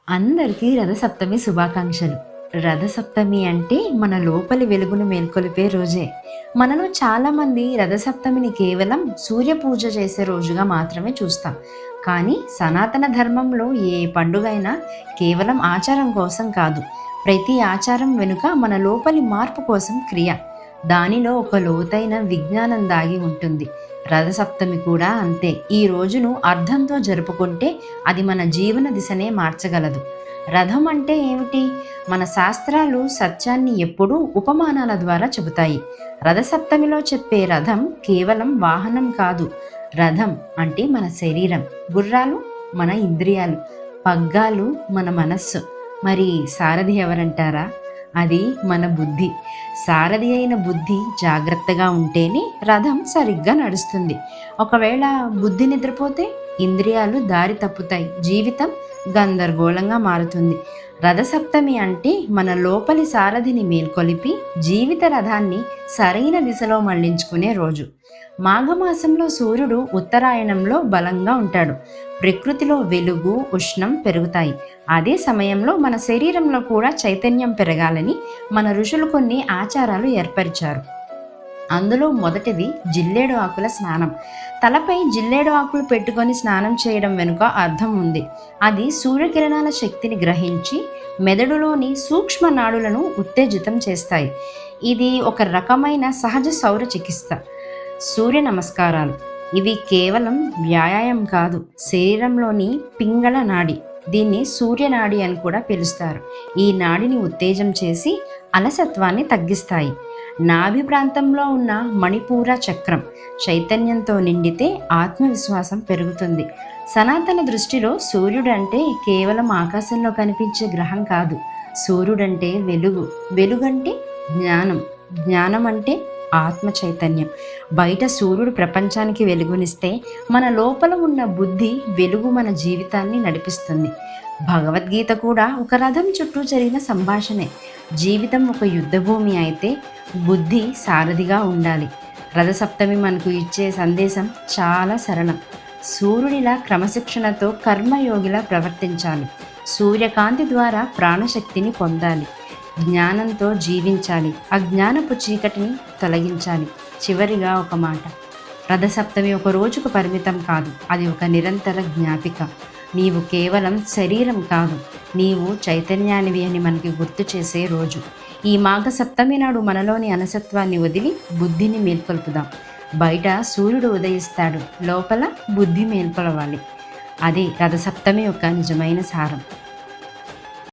అందరికీ రథసప్తమి శుభాకాంక్షలు. రథసప్తమి అంటే మన లోపలి వెలుగును మేల్కొలిపే రోజే. మనలో చాలామంది రథసప్తమిని కేవలం సూర్య పూజ చేసే రోజుగా మాత్రమే చూస్తాం. కానీ సనాతన ధర్మంలో ఏ పండుగైనా కేవలం ఆచారం కోసం కాదు, ప్రతి ఆచారం వెనుక మన లోపలి మార్పు కోసం క్రియ. దానిలో ఒక లోతైన విజ్ఞానం దాగి ఉంటుంది. రథసప్తమి కూడా అంతే. ఈ రోజును అర్థంతో జరుపుకుంటే అది మన జీవన దిశనే మార్చగలదు. రథం అంటే ఏమిటి? మన శాస్త్రాలు సత్యాన్ని ఎప్పుడూ ఉపమానాల ద్వారా చెబుతాయి. రథసప్తమిలో చెప్పే రథం కేవలం వాహనం కాదు. రథం అంటే మన శరీరం, గుర్రాలు మన ఇంద్రియాలు, పగ్గాలు మన మనస్సు. మరి సారథి ఎవరంటారా? అది మన బుద్ధి. సారథి అయిన బుద్ధి జాగ్రత్తగా ఉంటేనే రథం సరిగ్గా నడుస్తుంది. ఒకవేళ బుద్ధి నిద్రపోతే ఇంద్రియాలు దారి తప్పుతాయి, జీవితం గందరగోళంగా మారుతుంది. రథసప్తమి అంటే మన లోపలి సారథిని మేల్కొలిపి జీవిత రథాన్ని సరైన దిశలో మళ్లించుకునే రోజు. మాఘమాసంలో సూర్యుడు ఉత్తరాయణంలో బలంగా ఉంటాడు. ప్రకృతిలో వెలుగు, ఉష్ణం పెరుగుతాయి. అదే సమయంలో మన శరీరంలో కూడా చైతన్యం పెరగాలని మన ఋషులు కొన్ని ఆచారాలు ఏర్పరిచారు. అందులో మొదటిది జిల్లేడు ఆకుల స్నానం. తలపై జిల్లేడు ఆకులు పెట్టుకొని స్నానం చేయడం వెనుక అర్థం ఉంది. అది సూర్యకిరణాల శక్తిని గ్రహించి మెదడులోని సూక్ష్మ నాడులను ఉత్తేజితం చేస్తాయి. ఇది ఒక రకమైన సహజ సౌర చికిత్స. సూర్య నమస్కారాలు ఇవి కేవలం వ్యాయామం కాదు, శరీరంలోని పింగళ నాడి. దీన్ని సూర్యనాడి అని కూడా పిలుస్తారు. ఈ నాడిని ఉత్తేజం చేసి అలసత్వాన్ని తగ్గిస్తాయి. నాభి ప్రాంతంలో ఉన్న మణిపూర చక్రం చైతన్యంతో నిండితే ఆత్మవిశ్వాసం పెరుగుతుంది. సనాతన దృష్టిలో సూర్యుడు అంటే కేవలం ఆకాశంలో కనిపించే గ్రహం కాదు. సూర్యుడంటే వెలుగు, వెలుగంటే జ్ఞానం, జ్ఞానం అంటే ఆత్మ చైతన్యం. బయట సూర్యుడు ప్రపంచానికి వెలుగునిస్తే మన లోపల ఉన్న బుద్ధి వెలుగు మన జీవితాన్ని నడిపిస్తుంది. భగవద్గీత కూడా ఒక రథం చుట్టూ జరిగిన సంభాషణే. జీవితం ఒక యుద్ధభూమి అయితే బుద్ధి సారథిగా ఉండాలి. రథసప్తమి మనకు ఇచ్చే సందేశం చాలా సరళం. సూర్యుడిలా క్రమశిక్షణతో కర్మయోగిలా ప్రవర్తించాలి. సూర్యకాంతి ద్వారా ప్రాణశక్తిని పొందాలి. జ్ఞానంతో జీవించాలి. అజ్ఞానపు చీకటిని తొలగించాలి. చివరిగా ఒక మాట, రథసప్తమి ఒక రోజుకు పరిమితం కాదు, అది ఒక నిరంతర జ్ఞాపిక. నీవు కేవలం శరీరం కాదు, నీవు చైతన్యానివి అని మనకి గుర్తు చేసే రోజు. ఈ మాఘ సప్తమి నాడు మనలోని అలసత్వాన్ని వదిలి బుద్ధిని మేల్కొల్పుదాం. బయట సూర్యుడు ఉదయిస్తాడు, లోపల బుద్ధి మేల్కొలవాలి. అదే రథసప్తమి యొక్క నిజమైన సారం.